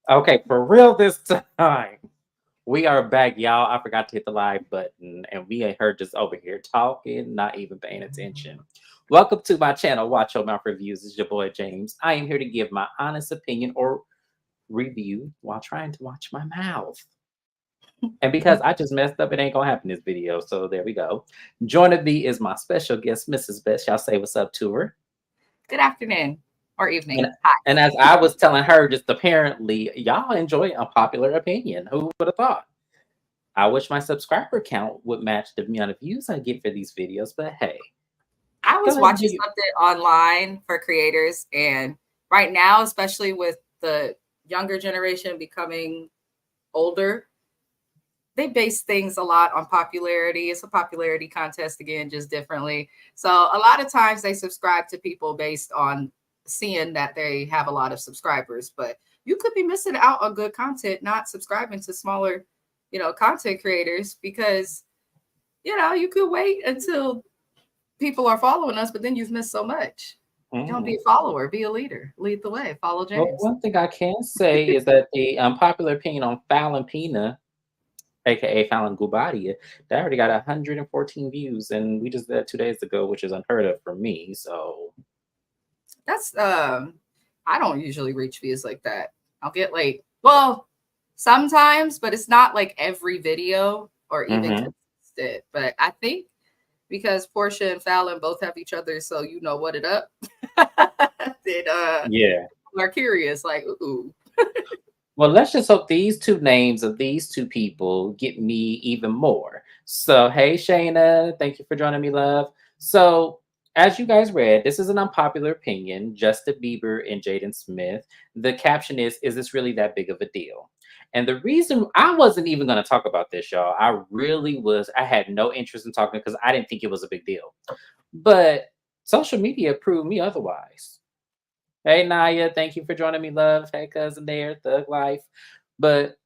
Okay, for real this time. We are back, y'all. I forgot to hit the live button, and we ain't heard just over here talking, not even paying attention. Welcome to my channel, Watch Your Mouth Reviews. It's your boy James. I am here to give my honest opinion or review while trying to watch my mouth. And because I just messed up, it ain't gonna happen in this video. So there we go. Joining me is my special guest, Mrs. Best. Y'all say what's up to her. Good afternoon or And evening. Hi. and as I was telling her, just apparently y'all enjoy Unpopular Opinion. Who would have thought? I wish my subscriber count would match the amount of views I get for these videos, but hey, I go was ahead and do watching you. something online for creators, and right now, especially with the younger generation becoming older, they base things a lot on popularity. It's a popularity contest again, just differently. So a lot of times they subscribe to people based on seeing that they have a lot of subscribers, but you could be missing out on good content, not subscribing to smaller, content creators because you could wait until people are following us, but then you've missed so much. Don't be Mhm. a follower, be a leader. Lead the way. Follow Well, James. one thing I can say is that the Unpopular Opinion on Fallon Pina, aka Fallon Gubadia, that already got 114 views, and we just did that 2 days ago, which is unheard of for me. So, That's I don't usually reach views like that. I'll get like, well, sometimes, but it's not like every video or even mhm. consistent. But I think because Portia and Fallon both have each other, so you know what it up. That Yeah. people are curious, like, ooh. Well, let's just hope these two names of these two people get me even more. So, hey, Shayna, thank you for joining me, love. So, as you guys read, this is an unpopular opinion, Justin Bieber and Jaden Smith. The caption is this really that big of a deal? And the reason I wasn't even going to talk about this, y'all, I had no interest in talking because I didn't think it was a big deal. But social media proved me otherwise. Hey Naya, thank you for joining me, love. Hey cousin there, Thug Life. But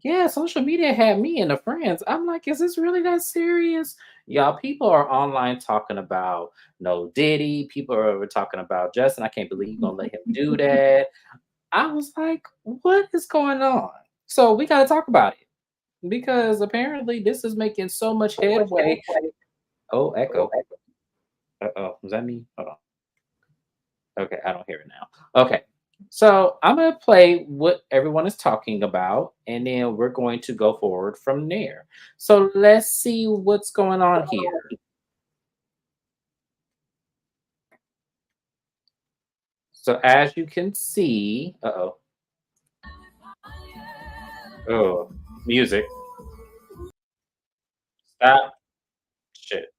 yeah, social media had me and the friends. I'm like, is this really that serious? Y'all, people are online talking about no Diddy. People are talking about Justin. I can't believe you're gonna let him do that. I was like, what is going on? So we gotta talk about it. Because apparently this is making so much headway. Oh, echo. Uh-oh. Was that me? Hold on. Okay, I don't hear it now. Okay. So I'm going to play what everyone is talking about, and then we're going to go forward from there. So let's see what's going on here. So as you can see, oh, music. Stop. Shit.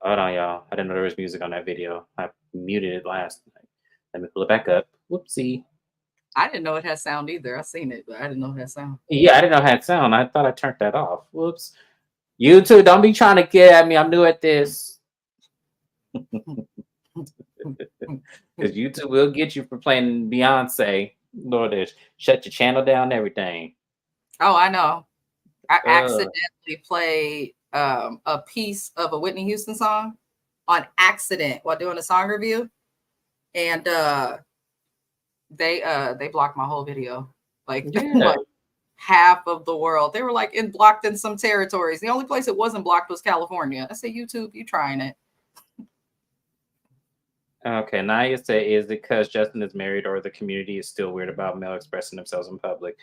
Hold on, y'all. I didn't know there was music on that video. I muted it last night. Let me pull it back up. Whoopsie. I didn't know it had sound either. I seen it, but I didn't know it had sound. Yeah, I didn't know it had sound. I thought I turned that off. Whoops. You too. Don't be trying to get at me. I'm new at this. Because YouTube will get you for playing Beyonce. Lord, shut your channel down and everything. Oh, I know. I Uh, accidentally played a piece of a Whitney Houston song on accident while doing a song review, and they blocked my whole video, like yeah. like half of the world. They were like blocked in some territories. The only place it wasn't blocked was California. I said, YouTube, you trying it? Okay, Naya say, is it because Justin is married or the community is still weird about male expressing themselves in public?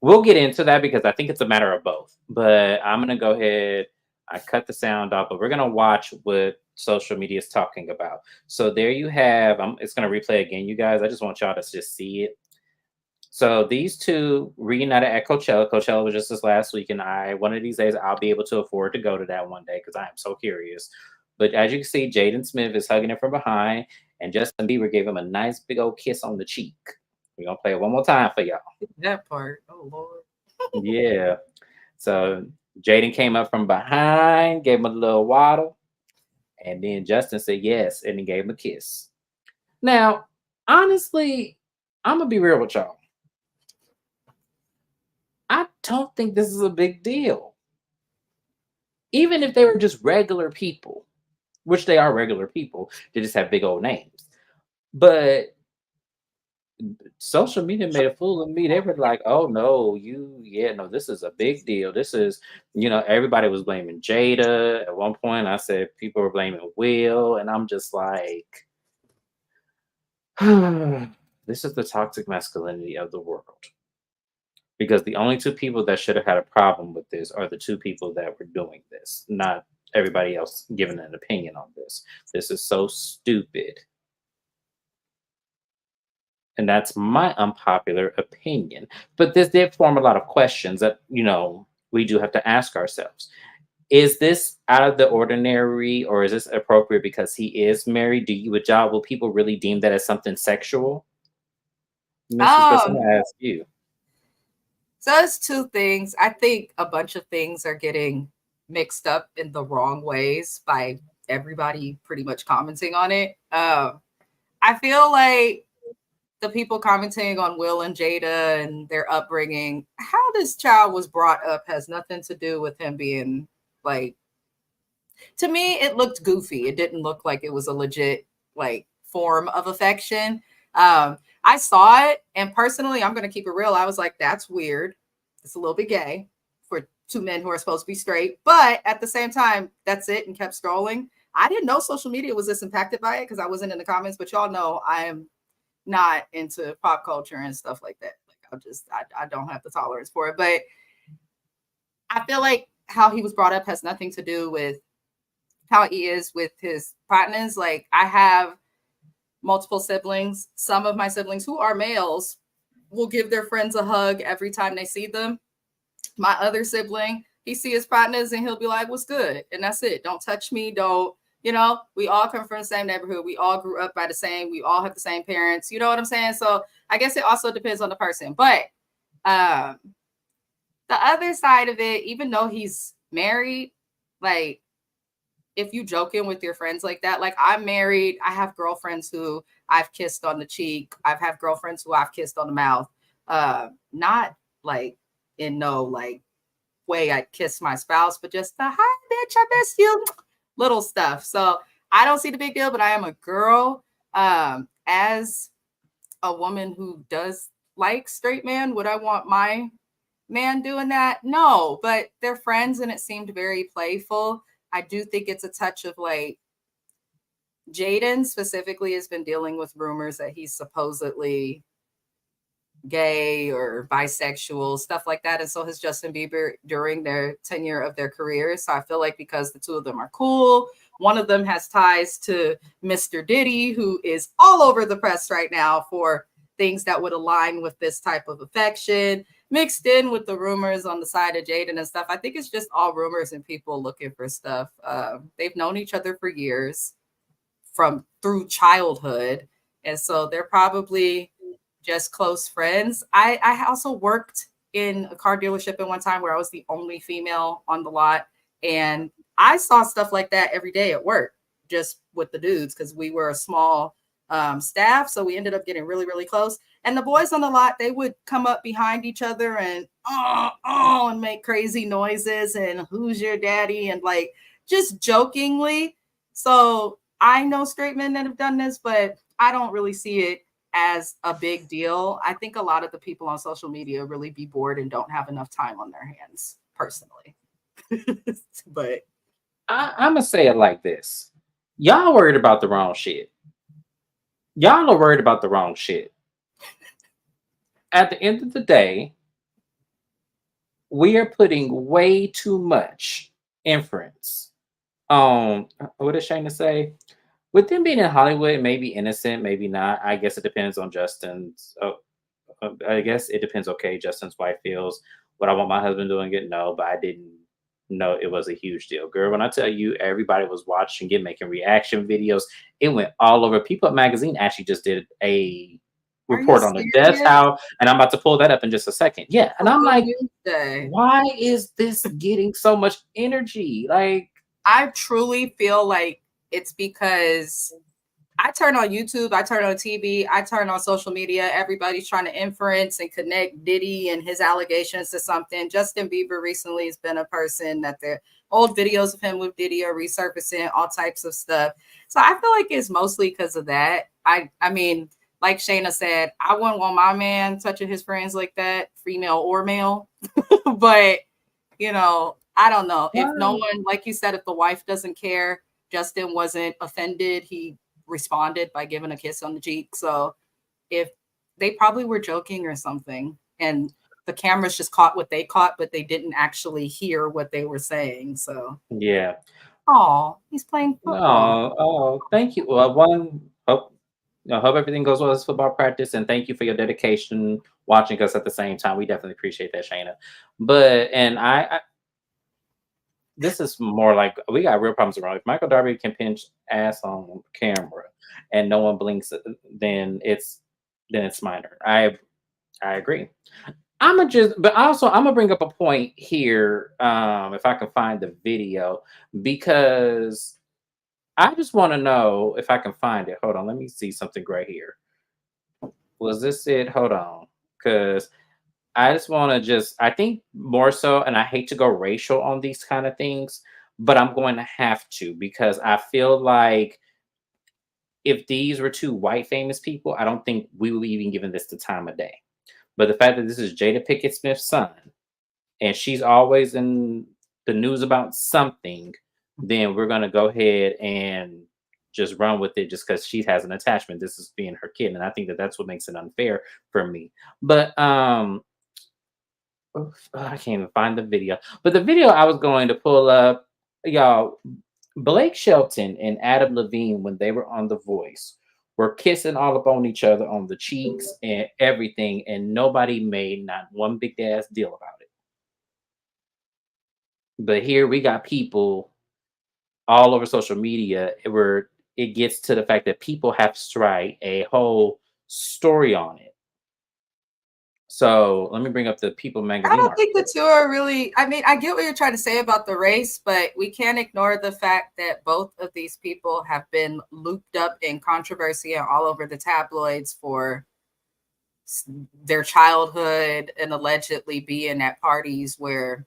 We'll get into that because I think it's a matter of both. But I'm going to go ahead. I cut the sound off, but we're going to watch what social media is talking about. So there you have, it's going to replay again, you guys. I just want y'all to just see it. So these two reunited at Coachella. Coachella was just this last week, and one of these days I'll be able to afford to go to that one day because I am so curious. But as you can see, Jaden Smith is hugging him from behind, and Justin Bieber gave him a nice big old kiss on the cheek. We're gonna play it one more time for y'all. That part. Oh Lord. Yeah. So Jaden came up from behind, gave him a little waddle, and then Justin said yes, and he gave him a kiss. Now, honestly, I'm gonna be real with y'all. I don't think this is a big deal. Even if they were just regular people, which they are regular people, they just have big old names. But social media made a fool of me. They were like, "Oh no, you, yeah, no, this is a big deal. This is, everybody was blaming Jada. At one point, I said people were blaming Will, and I'm just like, this is the toxic masculinity of the world. Because the only two people that should have had a problem with this are the two people that were doing this, not everybody else giving an opinion on this. This is so stupid. And that's my unpopular opinion. But this did form a lot of questions that, we do have to ask ourselves. Is this out of the ordinary, or is this appropriate because he is married? Will people really deem that as something sexual? Mrs. Chris, I'm Um, gonna ask you. so it's two things. I think a bunch of things are getting mixed up in the wrong ways by everybody pretty much commenting on it. I feel like the people commenting on Will and Jada and their upbringing, how this child was brought up has nothing to do with him being like, to me, it looked goofy. It didn't look like it was a legit like form of affection. I saw it, and personally, I'm gonna keep it real. I was like, that's weird. It's a little bit gay for two men who are supposed to be straight, but at the same time, that's it, and kept scrolling. I didn't know social media was this impacted by it because I wasn't in the comments, but y'all know I am not into pop culture and stuff like that. Like I don't have the tolerance for it. But I feel like how he was brought up has nothing to do with how he is with his partners. Like I have multiple siblings. Some of my siblings who are males will give their friends a hug every time they see them. My other sibling, he see his partners and he'll be like, "What's good?" And that's it. Don't touch me. Don't, we all come from the same neighborhood. We all grew up by the same. We all have the same parents. You know what I'm saying? So I guess it also depends on the person. But um, the other side of it, even though he's married, like if you joking with your friends like that, like I'm married, I have girlfriends who I've kissed on the cheek. I've had girlfriends who I've kissed on the mouth. Not like in no like way I'd kiss my spouse, but just the hi bitch, I miss you, little stuff. So I don't see the big deal, but I am a girl. As a woman who does like straight man, would I want my man doing that? No, but they're friends and it seemed very playful. I do think it's a touch of like Jaden specifically has been dealing with rumors that he's supposedly gay or bisexual, stuff like that. And so has Justin Bieber during their tenure of their careers. So I feel like because the two of them are cool, one of them has ties to Mr. Diddy, who is all over the press right now for things that would align with this type of affection, mixed in with the rumors on the side of Jaden and stuff. I think it's just all rumors and people looking for stuff. They've known each other for years from through childhood. And so they're probably just close friends. I also worked in a car dealership at one time where I was the only female on the lot. And I saw stuff like that every day at work, just with the dudes, because we were a small staff. So we ended up getting really, really close. And the boys on the lot, they would come up behind each other and and make crazy noises and who's your daddy and like just jokingly. So I know straight men that have done this, but I don't really see it as a big deal. I think a lot of the people on social media really be bored and don't have enough time on their hands, personally. But I'm gonna say it like this: y'all worried about the wrong shit. Y'all are worried about the wrong shit. At the end of the day, we are putting way too much inference on what does Shayna say? With them being in Hollywood, maybe innocent, maybe not. I guess it depends on Justin's. I guess it depends. Okay, Justin's wife feels what I want my husband doing it. No, but I didn't know it was a huge deal, girl. When I tell you, everybody was watching it, making reaction videos. It went all over. People at Magazine actually just did a are you report on the death serious? how, and I'm about to pull that up in just a second. Yeah, and I'm Total like, News Day. why is this getting so much energy? Like, I truly feel like it's because I turn on YouTube, I turn on TV, I turn on social media. Everybody's trying to inference and connect Diddy and his allegations to something. Justin Bieber recently has been a person that the old videos of him with Diddy are resurfacing, all types of stuff. So I feel like it's mostly because of that. I mean, like Shayna said, I wouldn't want my man touching his friends like that, female or male. But I don't know. If no Well, one, like you said, if the wife doesn't care, Justin wasn't offended. He responded by giving a kiss on the cheek. So if they probably were joking or something, and the cameras just caught what they caught, but they didn't actually hear what they were saying. So, yeah. oh, he's playing football. Oh, oh, thank you. Well, hope everything goes well as football practice, and thank you for your dedication watching us at the same time. We definitely appreciate that, Shayna. But and I this is more like we got real problems around. If Michael Darby can pinch ass on camera and no one blinks, then it's minor. I agree. But also I'm gonna bring up a point here, if I can find the video, because I just want to know if I can find it. Hold on, let me see something right here. Was this it? Hold on, because I just want to I think more so, and I hate to go racial on these kind of things, but I'm going to have to because I feel like if these were two white famous people, I don't think we would even given this the time of day. But the fact that this is Jada Pickett Smith's son, and she's always in the news about something, then we're gonna go ahead and just run with it just because she has an attachment. This is being her kid, and I think that that's what makes it unfair for me. But oof, I can't even find the video. But the video I was going to pull up, y'all, Blake Shelton and Adam Levine, when they were on The Voice, were kissing all up on each other on the cheeks and everything, and nobody made not one big ass deal about it. But here we got people all over social media where it gets to the fact that people have to write a whole story on it. So let me bring up the People I magazine don't think the article. two are really. I mean, I get what you're trying to say about the race, but we can't ignore the fact that both of these people have been looped up in controversy and all over the tabloids for their childhood and allegedly being at parties where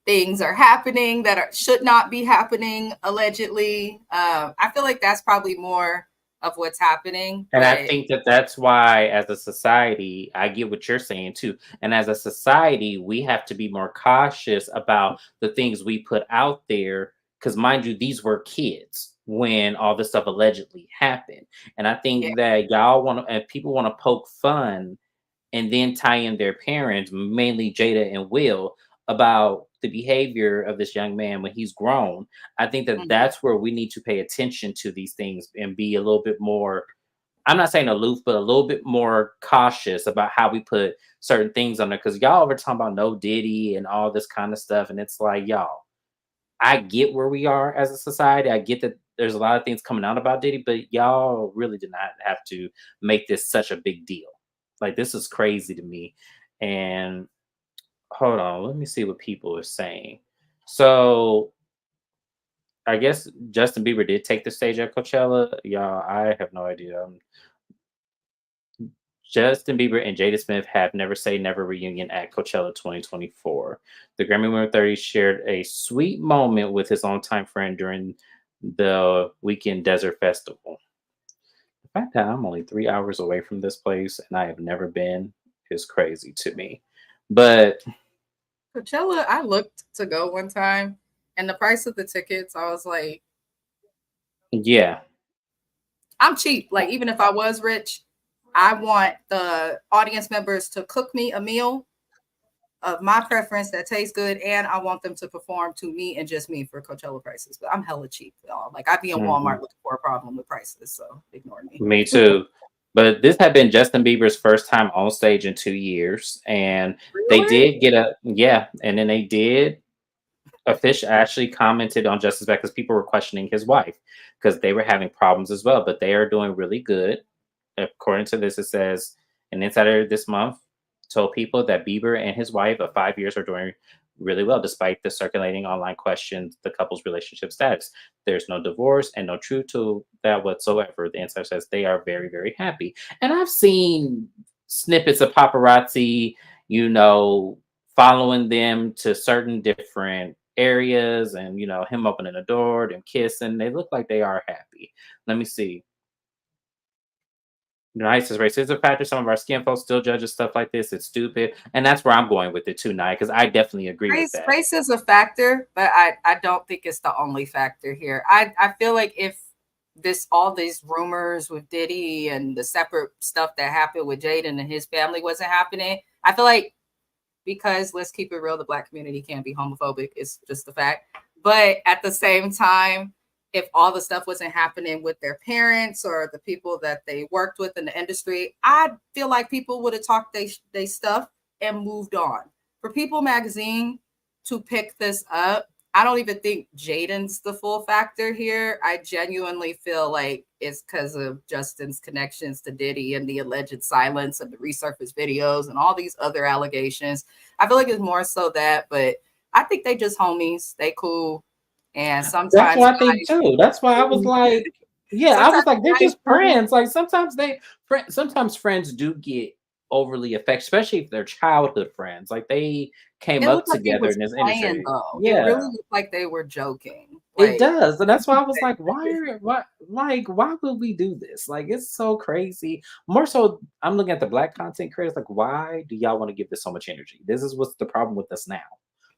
things are happening that should not be happening, allegedly. I feel like that's probably more of what's happening, And I but think that that's why, as a society, I get what you're saying too. And as a society, we have to be more cautious about the things we put out there. Because, mind you, these were kids when all this stuff allegedly happened. And I yeah. think that y'all want to, and people want to poke fun and then tie in their parents, mainly Jada and Will, about the behavior of this young man when he's grown. I think that Mhm. that's where we need to pay attention to these things and be a little bit more, I'm not saying aloof, but a little bit more cautious about how we put certain things on there. Because y'all were talking about no Diddy and all this kind of stuff, and it's like, y'all, I get where we are as a society. I get that there's a lot of things coming out about Diddy, but y'all really did not have to make this such a big deal. Like, this is crazy to me. And hold on, let me see what people are saying. So I guess Justin Bieber did take the stage at Coachella. Y'all, I have no idea. Justin Bieber and Jada Smith have Never Say Never reunion at Coachella 2024. The Grammy winner 30 shared a sweet moment with his longtime friend during the Weekend Desert Festival. The fact that I'm only 3 hours away from this place and I have never been is crazy to me. But Coachella, I looked to go one time, and the price of the tickets, I was like, yeah, I'm cheap. Like, even if I was rich, I want the audience members to cook me a meal of my preference that tastes good, and I want them to perform to me and just me for Coachella prices. But I'm hella cheap, y'all. Like, I'd be in mhm, Walmart looking for a problem with prices, so ignore me. me too. But this had been Justin Bieber's first time on stage in 2 years. And they Really? did get yeah, and then they did a fish actually commented on Justice Beck because people were questioning his wife because they were having problems as well, but they are doing really good. According to this, it says an insider this month told people that Bieber and his wife of 5 years are doing really well despite the circulating online questions the couple's relationship status. There's no divorce and no truth to that whatsoever. The insider says they are very, very happy. And I've seen snippets of paparazzi, you know, following them to certain different areas and him opening the door, them kissing. They look like they are happy. Let me see. Nice is racist factor. Some of our skin folks still judges stuff like this. It's stupid, and that's where I'm going with it too, Nia, because I definitely agree with that. Race is a factor, but I don't think it's the only factor here. I feel like if this all these rumors with Diddy and the separate stuff that happened with Jaden and his family wasn't happening, I feel like, because let's keep it real, the Black community can be homophobic. It's just a fact. But at the same time, if all the stuff wasn't happening with their parents or the people that they worked with in the industry, I feel like people would have talked they stuff and moved on. For People Magazine to pick this up, I don't even think Jaden's the full factor here. I genuinely feel like it's because of Justin's connections to Diddy and the alleged silence of the resurfaced videos and all these other allegations. I feel like it's more so that, but I think they just homies. They cool. And That's sometimes what I think too. That's why I was like, yeah, I was sometimes like, they're guys, just friends. Like sometimes friends do get overly affected, especially if they're childhood friends. Like they came it up looked like he together was in this playing industry. though. It really Yeah, looked like they were joking. it Like, does, and that's why I was like, why would we do this? Like, it's so crazy. More so, I'm looking at the Black content creators. Like, why do y'all want to give this so much energy? This is what's the problem with us now.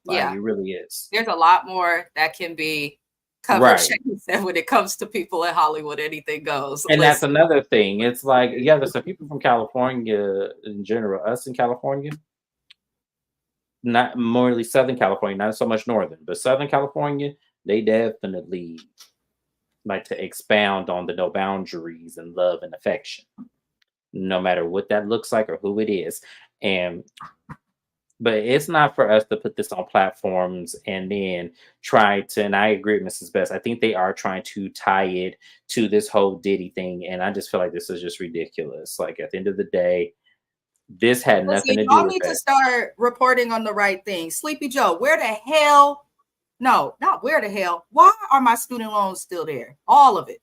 Like, yeah, it really is. there's a lot more that can be covered. Right. Shane said when it comes to people in Hollywood, anything goes. And that's Listen, another thing. It's like, yeah, there's some people from California in general, us in California, not morely Southern California, not so much Northern, but Southern California, they definitely like to expound on the no boundaries and love and affection, no matter what that looks like or who it is. And but it's not for us to put this on platforms and then try to, and I agree with Mrs. Best. I think they are trying to tie it to this whole Diddy thing. And I just feel like this is just ridiculous. Like at the end of the day, this had listen, nothing to do y'all with need to that. start reporting on the right thing. Sleepy Joe, where the hell? No, not where the hell. Why are my student loans still there? All of it,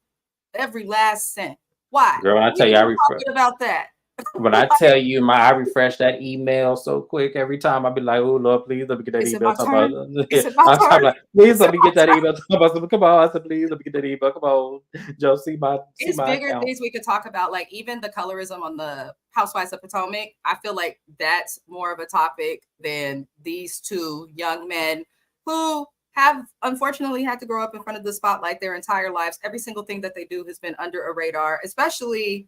every last cent. Why? Girl, I We tell you, ain't talking about that. when I tell you I refresh that email so quick every time, I be like, oh Lord, please let me get that Is it email. my Talk about turn? Is it my I'm turn? like, please Is it let me my get that turn? email. Talk about something. Come on, I said, please let me get that email. Come on, Joe, see It's my bigger account. things we could talk about, like even the colorism on the Housewives of Potomac. I feel like that's more of a topic than these two young men who have unfortunately had to grow up in front of the spotlight their entire lives. Every single thing that they do has been under a radar, especially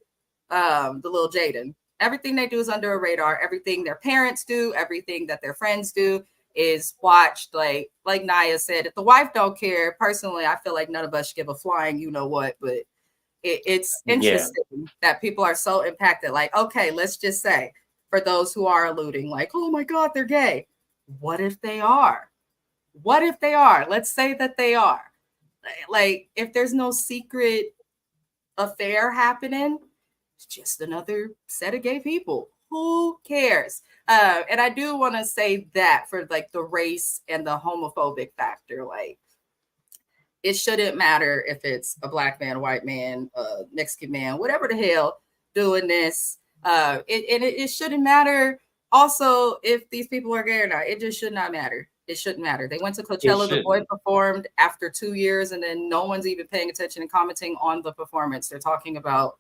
the little Jaden. Everything they do is under a radar. Everything their parents do, everything that their friends do is watched. Like Nia said, if the wife don't care, personally, I feel like none of us should give a flying you know what, but it's Yeah, interesting that people are so impacted. Like, okay, let's just say for those who are alluding, like, oh my God, they're gay. What if they are? What if they are? Let's say that they are. Like, if there's no secret affair happening, it's just another set of gay people. Who cares? And I do want to say that for like the race and the homophobic factor, like it shouldn't matter if it's a black man, white man, Mexican man, whatever the hell doing this. It shouldn't matter also if these people are gay or not. It just should not matter. It shouldn't matter. They went to it Coachella. The boy shouldn't. performed after 2 years, and then no one's even paying attention and commenting on the performance. They're talking about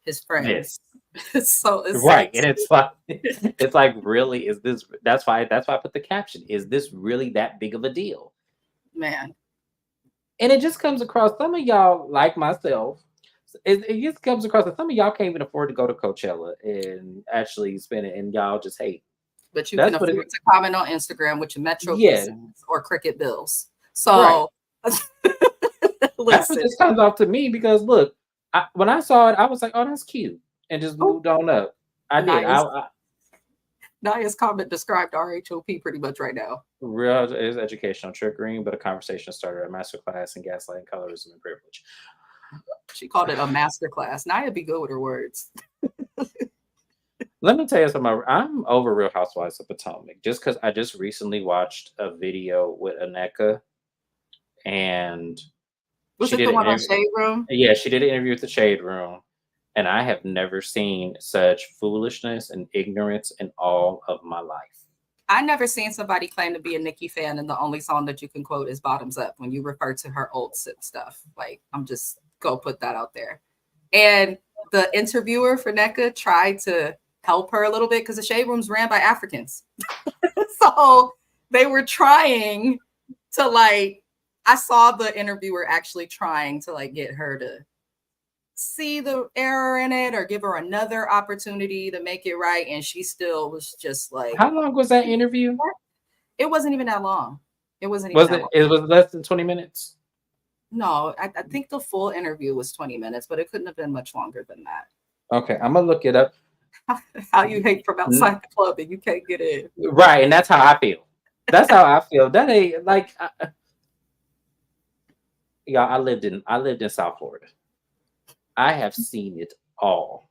his friends. This So it's right, like, and it's like it's like really is this? That's why I put the caption. Is this really that big of a deal? man, And it just comes across some of y'all like myself. It just comes across that some of y'all can't even afford to go to Coachella and actually spend it, and y'all just hate. but you can That's what afford it. to comment on Instagram with your Metro Yeah, PCs or Cricket bills. right. So That's what listen. this comes off to me because look, when I saw it, I was like, "Oh, that's cute," and just Oh, moved on up. I did. Naya's Naya's comment described RHOP pretty much right now. Real is educational triggering, but a conversation started a masterclass in gaslighting, colorism, and privilege. She called it a master class. Naya be good with her words. Let me tell you something. I'm over Real Housewives of Potomac just because I just recently watched a video with Aneka, and Was she it did the an one on interview. Shade Room? Yeah, she did an interview with the Shade Room, and I have never seen such foolishness and ignorance in all of my life. I never seen somebody claim to be a Nicki fan and the only song that you can quote is Bottoms Up when you refer to her old sip stuff. Like, I'm just go put that out there. And the interviewer for NECA tried to help her a little bit because the shade room's ran by Africans. So they were trying to like, I saw the interviewer actually trying to like get her to see the error in it or give her another opportunity to make it right. And she still was just like, How long was that interview? it wasn't even that long. It wasn't even Was that it? long. It was less than 20 minutes. No, I think the full interview was 20 minutes, but it couldn't have been much longer than that. Okay, I'm gonna look it up. How you hate from outside the club and you can't get in. Right, and that's how I feel. That's how I feel. That ain't like, y'all. I lived in South Florida. I have seen it all.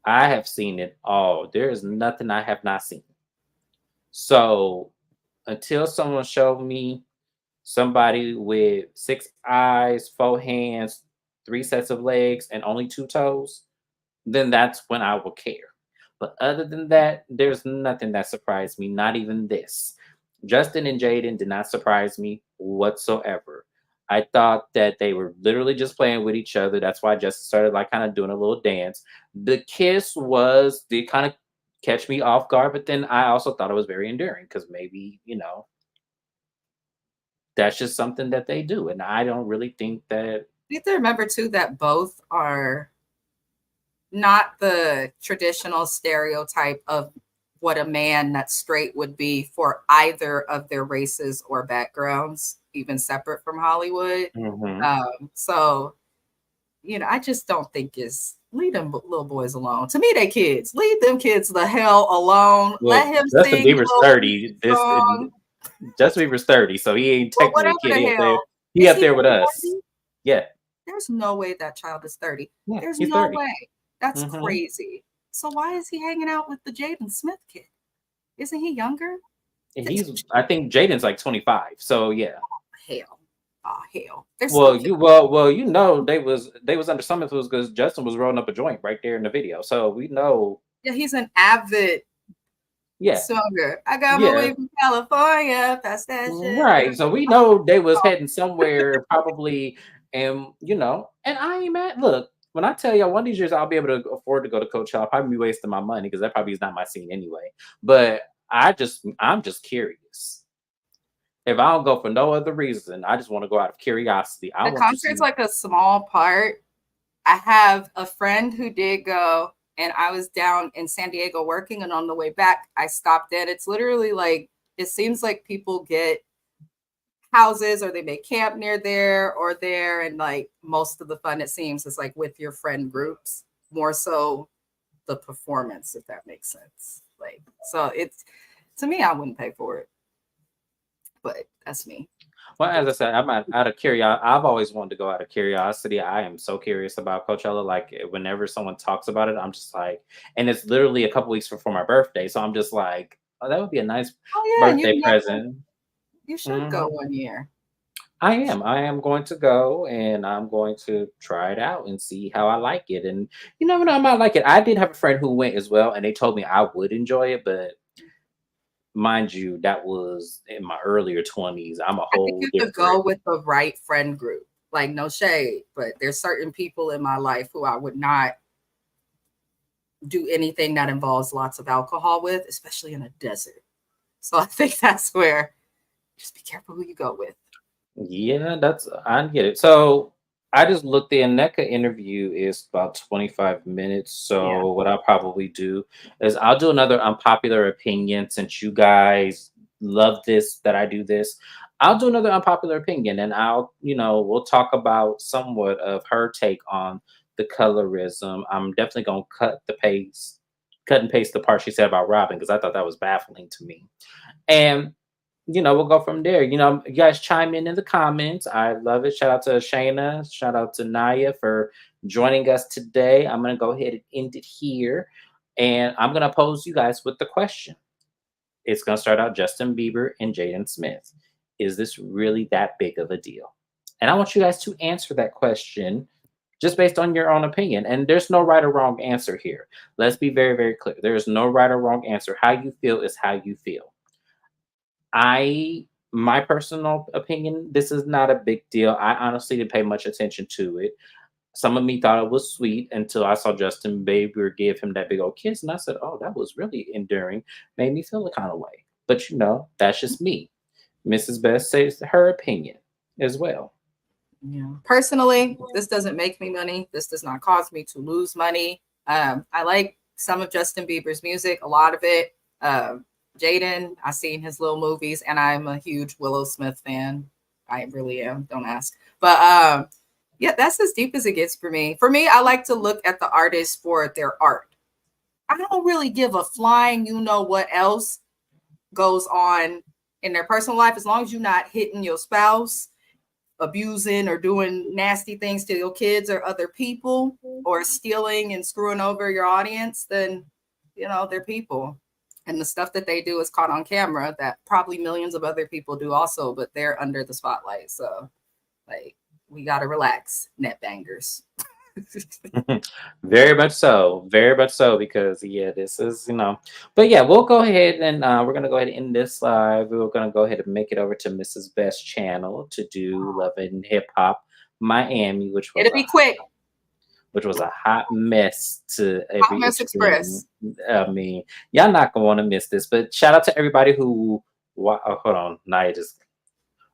I have seen it all. There is nothing I have not seen. So until someone showed me somebody with six eyes, four hands, three sets of legs, and only two toes, then that's when I will care. But other than that, there's nothing that surprised me, not even this. Justin and Jaden did not surprise me whatsoever. I thought that they were literally just playing with each other. That's why I just started like kind of doing a little dance. The kiss did kind of catch me off guard, but then I also thought it was very endearing because maybe, that's just something that they do. And I don't really think that. You have to remember too that both are not the traditional stereotype of what a man that's straight would be for either of their races or backgrounds, even separate from Hollywood. Mhm. So, I just don't think is leave them little boys alone. To me, they kids. Leave them kids the hell alone. Let Well, him Justin sing Bieber's little 30. song. Justin Bieber's 30, so he ain't Well, technically a whatever kid. the He up there. hell. He Is up he there with really us. 30? Yeah, There's no way that child is 30. yeah, There's he's no 30. way. That's Hmm. crazy. So why is he hanging out with the Jaden Smith kid? Isn't he younger? I think Jaden's like 25. So yeah. Hell. Oh, hell. They're still Well, kids. they was under some influence because Justin was rolling up a joint right there in the video. So we know. Yeah, he's an avid Yeah, singer. I got my yeah, way from California, past that shit. right. So we know they was heading somewhere probably, and I ain't mad. Look, when I tell y'all one of these years I'll be able to afford to go to Coachella, I'll probably be wasting my money because that probably is not my scene anyway. But I'm just curious. If I don't go for no other reason, I just want to go out of curiosity. I The want to concert's see. like a small part. I have a friend who did go, and I was down in San Diego working, and on the way back, I stopped in. It's literally like, it seems like people get houses or they make camp near there or there, and like most of the fun, it seems, is like with your friend groups, more so the performance, if that makes sense. Like, so it's, to me, I wouldn't pay for it, but that's me. Well, as I said, I'm out of curiosity. I've always wanted to go out of curiosity. I am so curious about Coachella. Like whenever someone talks about it, I'm just like, and it's literally a couple weeks before my birthday, so I'm just like, oh, that would be a nice Oh yeah, and birthday present. you should Hmm. go one year. I am. I am going to go and I'm going to try it out and see how I like it. And you never know, I might like it. I did have a friend who went as well, and they told me I would enjoy it, but mind you, that was in my earlier 20s. I'm a I think whole you have to different. go with the right friend group. Like, no shade, but there's certain people in my life who I would not do anything that involves lots of alcohol with, especially in a desert. So I think that's where, just be careful who you go with. Yeah, I get it. So I just looked in. NECA interview is about 25 minutes. Yeah. So what I'll probably do is I'll do another unpopular opinion since you guys love this, that I do this. I'll do another unpopular opinion and we'll talk about somewhat of her take on the colorism. I'm definitely gonna cut and paste the part she said about Robin because I thought that was baffling to me. And we'll go from there. You guys chime in the comments. I love it. Shout out to Shayna. Shout out to Naya for joining us today. I'm going to go ahead and end it here. And I'm going to pose you guys with the question. It's going to start out Justin Bieber and Jaden Smith. Is this really that big of a deal? And I want you guys to answer that question just based on your own opinion. And there's no right or wrong answer here. Let's be very, very clear. There is no right or wrong answer. How you feel is how you feel. My personal opinion, this is not a big deal. I honestly didn't pay much attention to it. Some of me thought it was sweet until I saw Justin Bieber give him that big old kiss, and I said, "Oh, that was really endearing." Made me feel a kind of way. But that's just me. Mrs. Best says her opinion as well. Yeah. Personally, this doesn't make me money. This does not cause me to lose money. I like some of Justin Bieber's music, a lot of it. Jaden, I've seen his little movies, and I'm a huge Willow Smith fan. I really am. Don't ask. But yeah, that's as deep as it gets for me. For me, I like to look at the artist for their art. I don't really give a flying, you know what else goes on in their personal life, as long as you're not hitting your spouse, abusing or doing nasty things to your kids or other people, or stealing and screwing over your audience, then they're people. And the stuff that they do is caught on camera that probably millions of other people do also, but they're under the spotlight. So like, we gotta relax, net bangers. Very much so. Very much so. Because yeah, this is. But yeah, we'll go ahead and we're gonna go ahead and end this live. We're gonna go ahead and make it over to Mrs. Best channel to do Love and Hip Hop Miami, It'll be quick. Which was a hot mess to Hot every Mess extreme. Express. I mean, y'all not gonna want to miss this. But shout out to everybody who. Oh, hold on, Naya just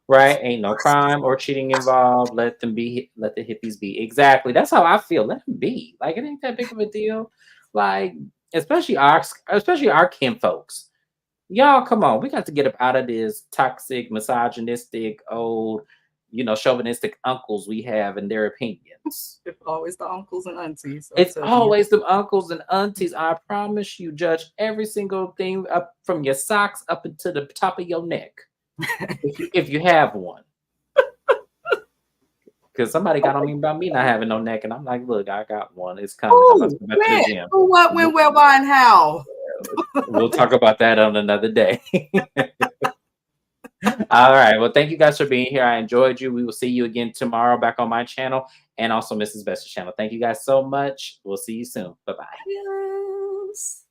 right. Ain't no crime or cheating involved. Let them be. Let the hippies be. Exactly. That's how I feel. Let them be. Like it ain't that big of a deal. Like especially our kin folks. Y'all, come on. We got to get up out of this toxic, misogynistic, old, chauvinistic uncles we have and their opinions. It's always the uncles and aunties. It's always the uncles and aunties. I promise you, judge every single thing up from your socks up into the top of your neck. If you have one. Because somebody got on me about me not having no neck, and I'm like, look, I got one. It's coming. I'm about to go back to the gym. Who, what, when, where, why, and how? We'll talk about that on another day. All right. Well, thank you guys for being here. I enjoyed you. We will see you again tomorrow back on my channel and also Mrs. Best's channel. Thank you guys so much. We'll see you soon. Bye-bye. Yes.